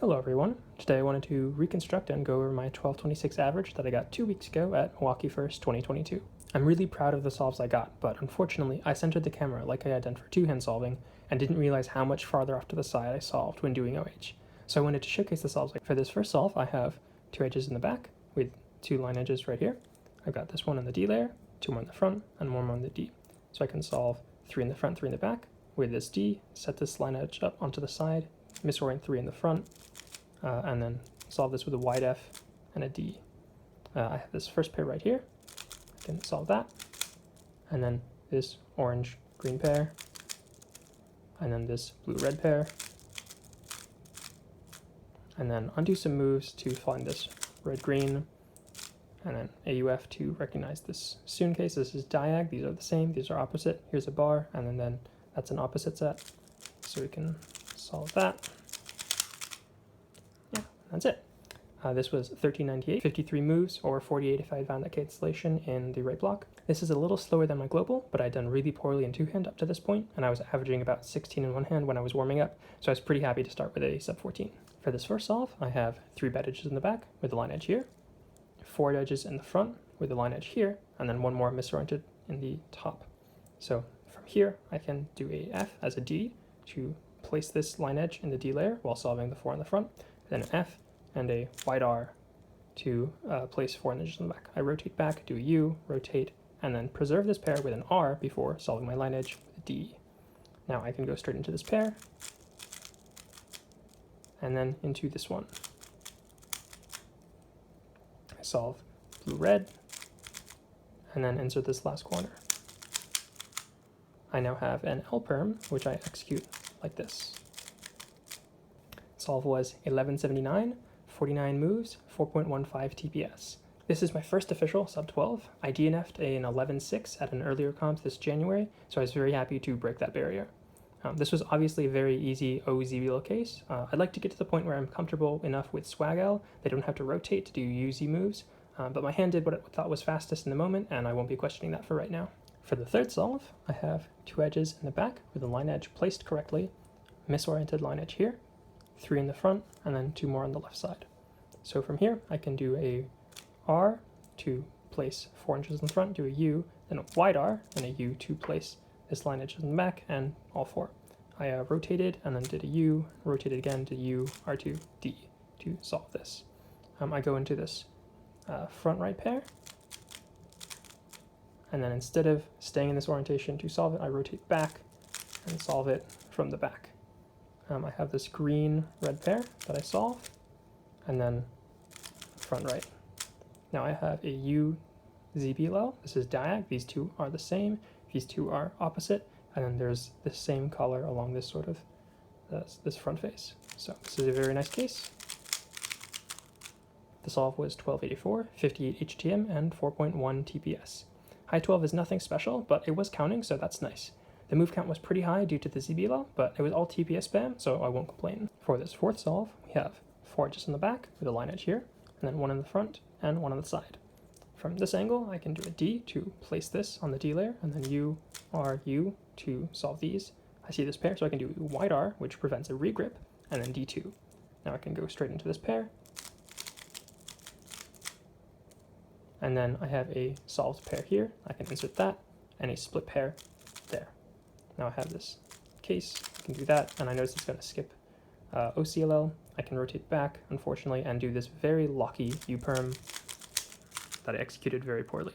Hello everyone. Today I wanted to reconstruct and go over my 1226 average that I got 2 weeks ago at Milwaukee 1st, 2022. I'm really proud of the solves I got, but unfortunately I centered the camera like I had done for two-hand solving and didn't realize how much farther off to the side I solved when doing OH. So I wanted to showcase the solves. For this first solve, I have two edges in the back with two line edges right here. I've got this one in the D layer, two more in the front, and one more in the D. So I can solve three in the front, three in the back with this D, set this line edge up onto the side, misorient three in the front, and then solve this with a wide F and a D. I have this first pair right here. I can solve that. And then this orange-green pair. And then this blue-red pair. And then undo some moves to find this red-green. And then AUF to recognize this soon case. This is diag. These are the same. These are opposite. Here's a bar. And then that's an opposite set. So we can solve that. That's it. This was 1398, 53 moves, or 48 if I had found that cancellation in the right block. This is a little slower than my global, but I'd done really poorly in two-hand up to this point, and I was averaging about 16 in one hand when I was warming up, so I was pretty happy to start with a sub 14. For this first solve, I have three bed edges in the back with a line edge here, four edges in the front with a line edge here, and then one more misoriented in the top. So from here, I can do a F as a D to place this line edge in the D layer while solving the four in the front, then an F and a wide R to place four edges in the back. I rotate back, do a U, rotate, and then preserve this pair with an R before solving my line edge with a D. Now I can go straight into this pair, and then into this one. I solve blue-red, and then insert this last corner. I now have an L perm, which I execute like this. Solve was 1179, 49 moves, 4.15 TPS. This is my first official sub 12. I DNF'd an 11.6 at an earlier comp this January, so I was very happy to break that barrier. This was obviously a very easy ZBLL case. I'd like to get to the point where I'm comfortable enough with swag-L. They don't have to rotate to do UZ moves, but my hand did what I thought was fastest in the moment, and I won't be questioning that for right now. For the third solve, I have two edges in the back with a line edge placed correctly, misoriented line edge here, three in the front, and then two more on the left side. So from here, I can do a R to place 4 inches in the front, do a U, then a wide R, and a U to place this line edge in the back, and all four. I rotated, and then did a U, rotated again, did U, R2, D to solve this. I go into this front right pair, and then instead of staying in this orientation to solve it, I rotate back and solve it from the back. I have this green-red pair that I solve, and then front right. Now I have a U ZBLL. This is diag. These two are the same. These two are opposite, and then there's the same color along this sort of this front face. So this is a very nice case. The solve was 1284, 58 HTM, and 4.1 TPS. High 12 is nothing special, but it was counting, so that's nice. The move count was pretty high due to the ZBLL, but it was all TPS spam, so I won't complain. For this fourth solve, we have four edges in the back with a line edge here, and then one in the front and one on the side. From this angle, I can do a D to place this on the D layer, and then U, R, U to solve these. I see this pair, so I can do a wide R, which prevents a regrip, and then D2. Now I can go straight into this pair, and then I have a solved pair here. I can insert that, and a split pair there. Now I have this case, I can do that, and I notice it's going to skip OCLL. I can rotate back, unfortunately, and do this very locky U-perm that I executed very poorly.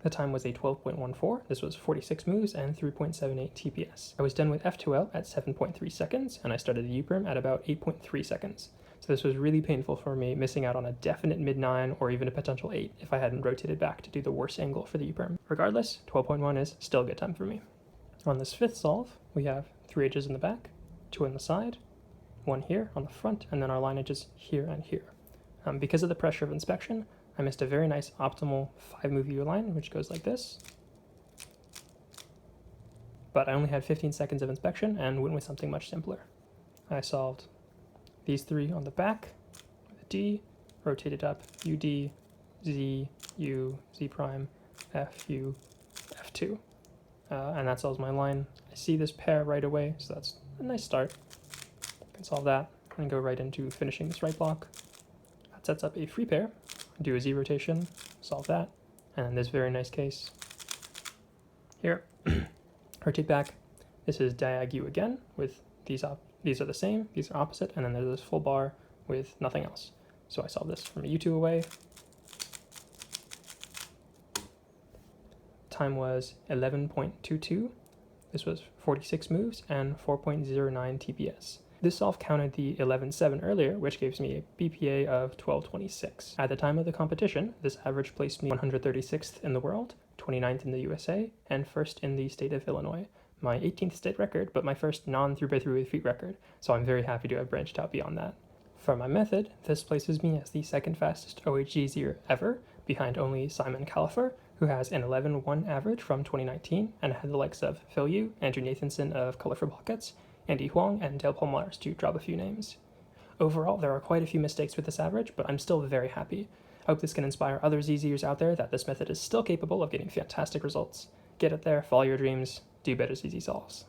The time was a 12.14. This was 46 moves and 3.78 TPS. I was done with F2L at 7.3 seconds, and I started the U-perm at about 8.3 seconds. So this was really painful for me, missing out on a definite mid-9 or even a potential 8 if I hadn't rotated back to do the worst angle for the U-perm. Regardless, 12.1 is still a good time for me. On this fifth solve, we have three edges in the back, two on the side, one here on the front, and then our line edges here and here. Because of the pressure of inspection, I missed a very nice optimal 5-move eoline, which goes like this. But I only had 15 seconds of inspection and went with something much simpler. I solved these three on the back with a D, rotated up, UD, Z, U, Z prime, F, U, F2. And that solves my line. I see this pair right away, so that's a nice start. I can solve that, and go right into finishing this right block. That sets up a free pair. Do a Z rotation, solve that, and then this very nice case. Here, rotate back. This is diag U again, with these are the same, these are opposite, and then there's this full bar with nothing else. So I solve this from a U2 away. Time was 11.22. This was 46 moves and 4.09 TPS. This solve counted the 11.7 earlier, which gives me a BPA of 1226. At the time of the competition, this average placed me 136th in the world, 29th in the USA, and 1st in the state of Illinois. My 18th state record, but my first non-3x3 with feet record, so I'm very happy to have branched out beyond that. For my method, this places me as the second fastest OHG-zer ever, behind only Simon Califer, who has an 11.1 average from 2019 and had the likes of Phil Yu, Andrew Nathanson of Colorful Pockets, Andy Huang, and Dale Palmares, to drop a few names. Overall, there are quite a few mistakes with this average, but I'm still very happy. I hope this can inspire other ZZers out there that this method is still capable of getting fantastic results. Get it there, follow your dreams, do better ZZ solves.